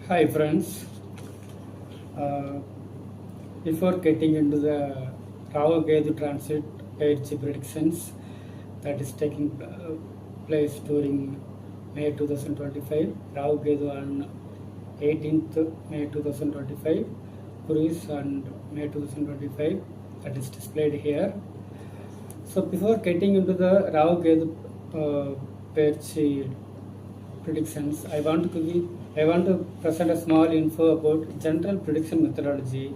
Hi friends, uh, before getting into the Rahu Ketu transit page predictions that is taking place during May 2025, Rahu Ketu on 18th May 2025, Aquarius on May 2025, that is displayed here. So before getting into the Rahu Ketu page predictions, I want to present a small info about general prediction methodology.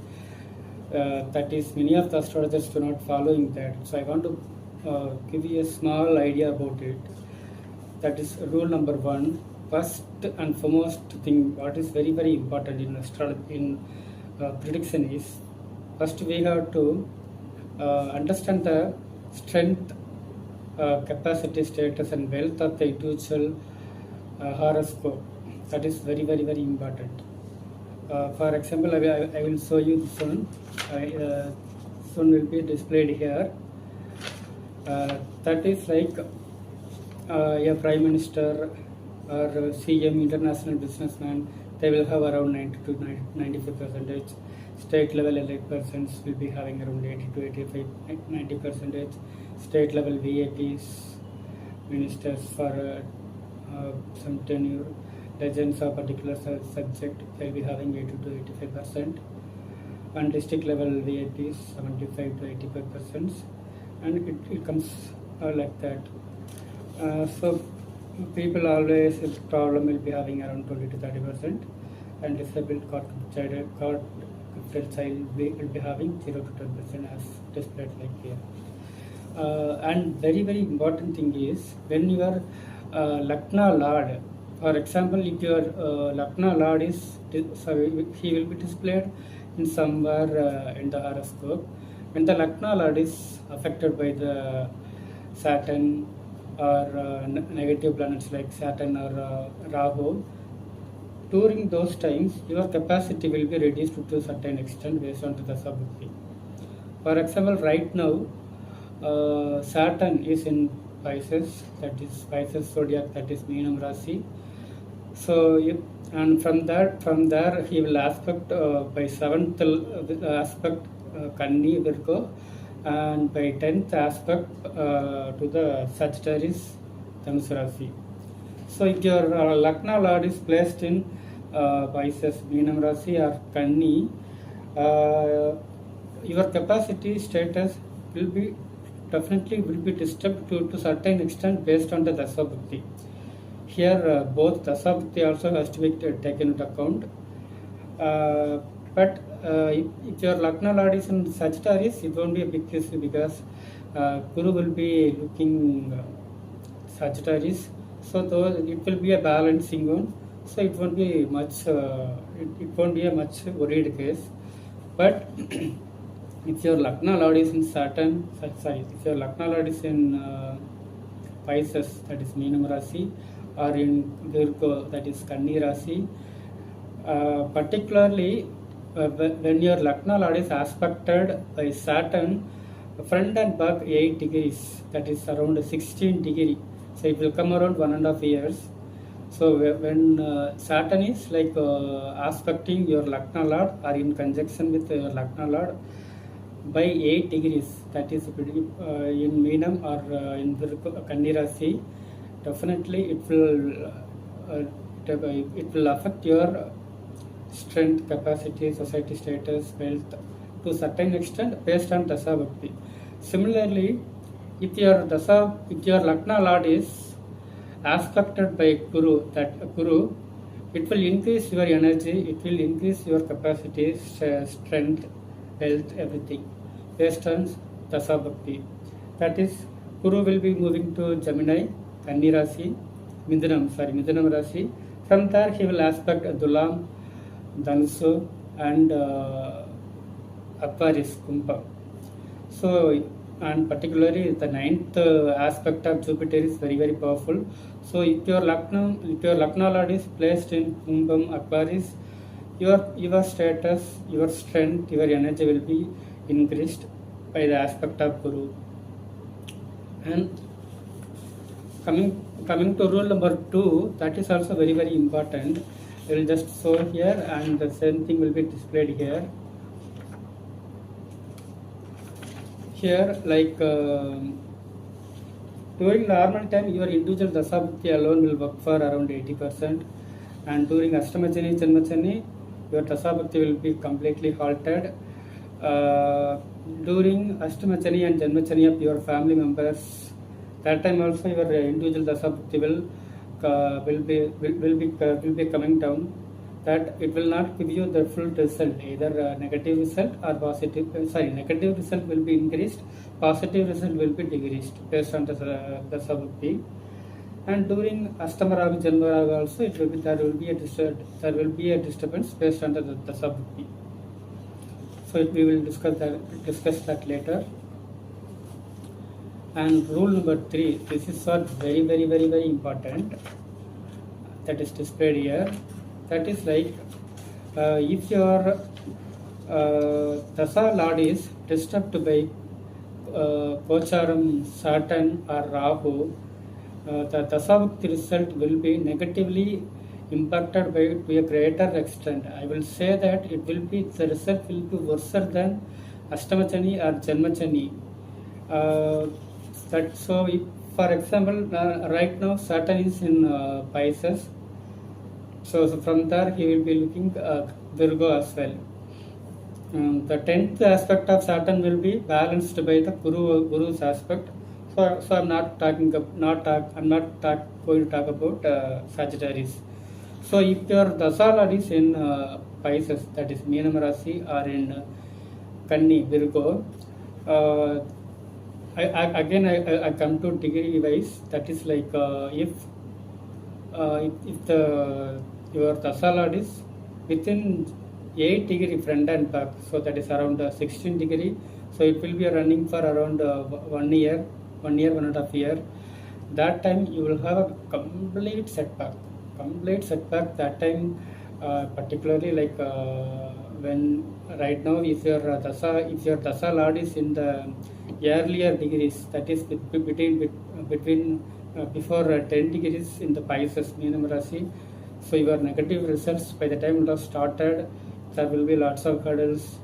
That is, many of the astrologers do not following that. So I want to give you a small idea about it. That is rule number one. First and foremost thing, what is very important in astrology prediction is, first we have to understand the strength, capacity, status, and wealth of the individual horoscope. That is very important. For example, I will show you this one. Sun will be displayed here. That is like a prime minister or CM, international businessman. They will have around 90 to 95%. State level elected persons will be having around 80 to 85, 90%. State level VIPs, ministers for some tenure, legends of particular subject, they'll be having 80 to 85%, and district level VIPs 75 to 85%, and it comes like that. So people always, the problem will be having around 20 to 30%, and disabled gifted child will be having 0 to 10% as displayed like here. And very important thing is, when your Lakna Lord, for example, if your Lakna Lord is, he will be displayed in somewhere in the horoscope. When the Lakna Lord is affected by the Saturn or negative planets like Saturn or Rahu, during those times your capacity will be reduced to a certain extent based on the Dasa bukthi. For example, right now Saturn is in Pisces, that is Pisces zodiac, that is Meenam Rasi. So, and from there he will aspect by 7th aspect Kanni Virgo, and by 10th aspect to the Sagittarius Dhanus Rasi. So if your Lakna Lord is placed in Pisces, Meenam Rasi or Kanni, your capacity status will be disturbed to certain extent based on the Dasa bukthi. Here both Dasa bukthi also has to be taken into account. But if your Lakna Lord is in Sagittarius, it won't be a big issue because Guru will be looking Sagittarius. So though it will be a balancing one, so it won't be much. It won't be a much worried case. But if your Lakna Lord is in Saturn, if your Lakna Lord is in Pisces, that is Meenam Rasi, or in Virgo, that is Kanni Rasi, particularly when your Lakna Lord is aspected by Saturn, front and back 8 degrees, that is around 16 degrees. So it will come around 1.5 years. So when Saturn is like aspecting your Lakna Lord or in conjunction with your Lakna Lord by 8 degrees, that is in Meenam or in Kanni Rasi, definitely it will affect your strength, capacity, society status, wealth to a certain extent based on Dasa bukthi. Similarly, if your Lakna Lord is aspected by Guru, it will increase your energy, it will increase your capacity, strength, health, everything based on Dasa bukthi. That is, Guru will be moving to Gemini, Kanni Rasi, Midhunam Rasi. From there he will aspect Dhulam, Dhanusu, and Aquarius, Kumbam. So, and particularly the 9th aspect of Jupiter is very powerful. So if your Lakna Lord is placed in Kumbam, Aquarius, your status, your strength, your energy will be increased by the aspect of Guru. And coming Coming to rule number 2, that is also very very important. I will just show here, and the same thing will be displayed here. Here, like during normal time, your individual Dasa bukthi alone will work for around 80%, and during Ashtamachani, Janmachani, your Dasa bukthi will be completely halted. During Ashtamachani and Janmachani of your family members, that time also your individual Dasa bukthi will be coming down. That it will not give you the full result, either negative result or positive. Negative result will be increased, positive result will be decreased based on the Dasa bukthi. And during Ashtama Rahu, Janma Rahu also, there will be a disturbance based on the Dasa bukthi. So we will discuss that later. And rule number 3, this is what very very very very important, that is displayed here. That is like if your Dasa Lord is disturbed by Gocharam, Saturn or Rahu, the Dasa bukthi result will be negatively impacted to a greater extent. I will say that the result will be worse than Ashtamachani or Janmachani. So if, for example, right now Saturn is in Pisces, so from there he will be looking Virgo as well. The 10th aspect of Saturn will be balanced by the Guru's aspect. So I'm not going to talk about Sagittarius. So if your Dasa Lord is in Pisces, that is Meenam Rasi, or in Kanni, Virgo, I come to degree wise. That is like if your Dasa Lord is within 8 degree front and back, so that is around 16 degree. So it will be running for around 1 year, 1.5 years. That time you will have a complete setback. That time, particularly like when right now, if your Dasa Lord is in the earlier degrees, that is between before 10 degrees in the Pisces, Meenam Rasi, so your negative results by the time it has started, there will be lots of hurdles,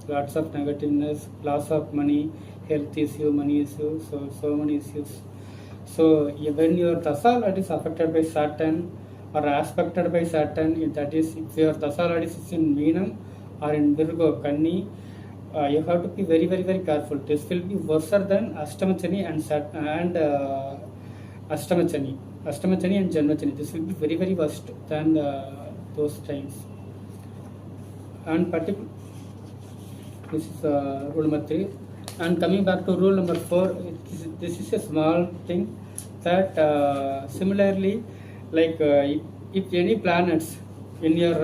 lots of negativeness, loss of money, health issue, money issue, so many issues. So when your Dasa Lord is affected by Saturn or aspected by Saturn, that is if your Dasa Lord is in Meenam or in Virgo, Kanni, you have to be very very very careful. This will be worse than Ashtamachani and Janmachani. This will be very very worst than those times. And this is rule number 3. And coming back to rule number 4, this is a small thing that similarly, like if any planets in your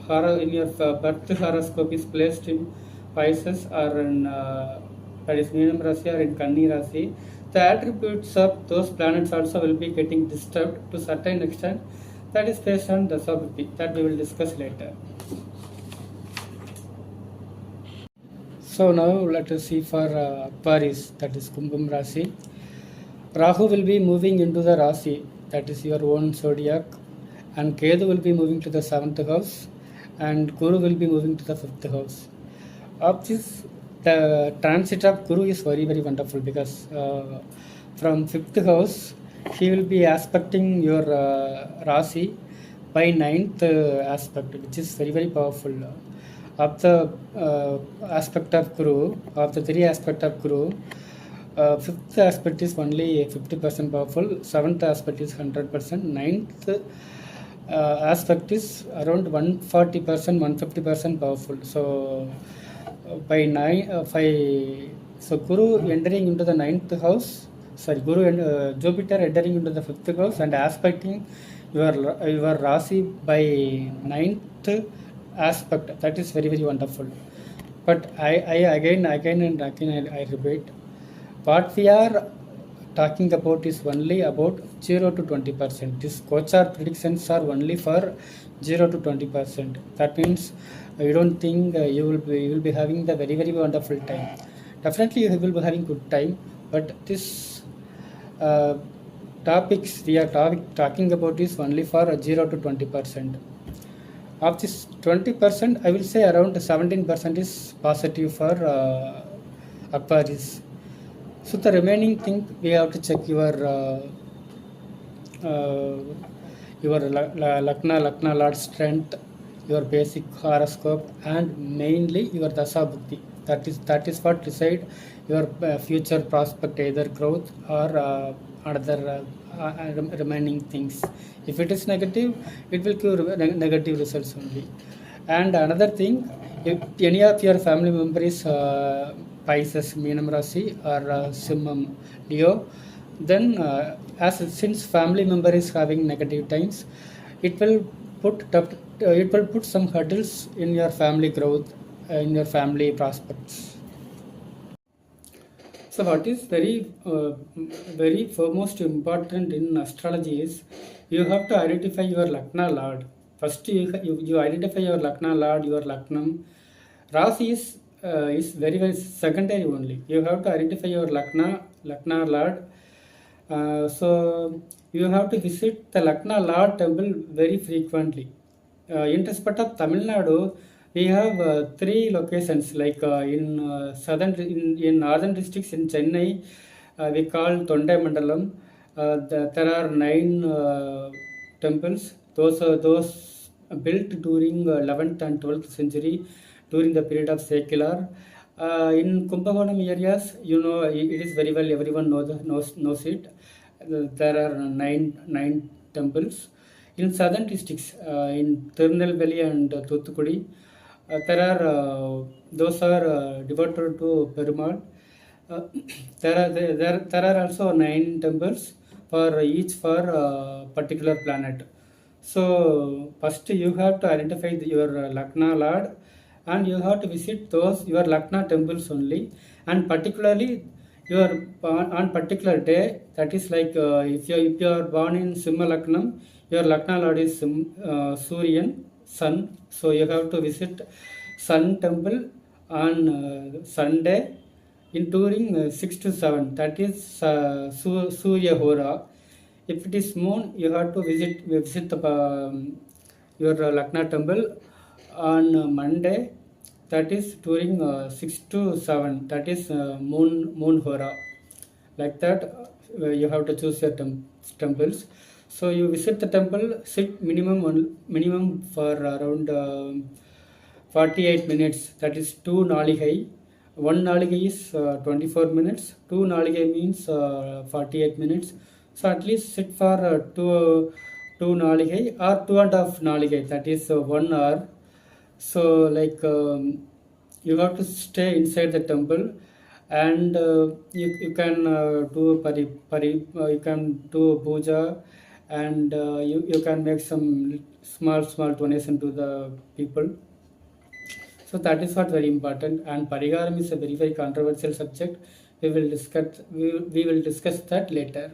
birth horoscope is placed in Pisces or in that is Meenam Rasi or in Kanni Rasi, the attributes of those planets also will be getting disturbed to certain extent. That is based on Dasa bukthi, that we will discuss later. So now let us see for Aquarius, that is Kumbam Rasi. Rahu will be moving into the Rasi, that is your own zodiac, and Ketu will be moving to the 7th house, and Guru will be moving to the 5th house. Of this, the transit of Guru is very very wonderful, because from 5th house he will be aspecting your Rasi by 9th aspect, which is very very powerful. Of the aspect of Guru, of the 3 aspect of Guru, 5th aspect is only 50% powerful, 7th aspect is 100%, 9th aspect is around 140%, 150% powerful. So by 5, so Guru entering into the 9th house, Guru and Jupiter entering into the 5th house and aspecting your Rasi by 9th aspect, that is very very wonderful. But I again repeat, what we are talking about is only about 0 to 20%. These Gochar predictions are only for 0 to 20%. That means I don't think you will be having the very very wonderful time. Definitely you will be having good time, but this topics we are talking about is only for 0 to 20%. Of this 20%, I will say around 17% is positive for Aquarius. So the remaining thing we have to check your Lakna Lord strength, your basic horoscope, and mainly your Dasa bukthi. That is what decide your future prospect, either growth or another remaining things. If it is negative, it will give negative results only. And another thing, if any of your family member is Pisces, Meenam Rasi, or Simmam, Leo, then since family member is having negative times, it will put some hurdles in your family growth, in your family prospects. So what is very foremost important in astrology is you have to identify your Lakna Lord. First you identify your Lakna Lord, your Laknam. Rasi is very secondary only. You have to identify your Lakna Lord. So you have to visit the Lakna Lord temple very frequently. In respect of Tamil Nadu, we have 3 locations, like in northern districts in Chennai, we call Tondai Mandalam. There are 9 temples. Those built during 11th and 12th century during the period of secular. In Kumbam areas, it is very well, everyone knows it. There are 9 temples. In southern districts, in Tirunelveli and Thuthukudi, those are devoted to Perumal. There are also 9 temples for each for particular planet. So first you have to identify your Lakna Lord, and you have to visit your Lakna temples only, and particularly on particular day. That is like if you are born in Simha Laknam, your Lakna Lord is Suryan, Sun. So you have to visit Sun temple on Sunday during 6 to 7. That is Surya Hora. If it is moon, you have to visit your Lakna temple on Monday. That is during 6 to 7. That is moon Hora. Like that, you have to choose your temples. So you visit the temple, sit minimum for around 48 minutes. That is 2 naligai. 1 naligai is 24 minutes. 2 naligai means 48 minutes. So at least sit for 2 naligai or 2.5 naligai. That is 1 hour. So like you have to stay inside the temple, and you can do you can do puja, and you can make some small donation to the people. So that is what very important. And pariharam is a very controversial subject. We will discuss that later.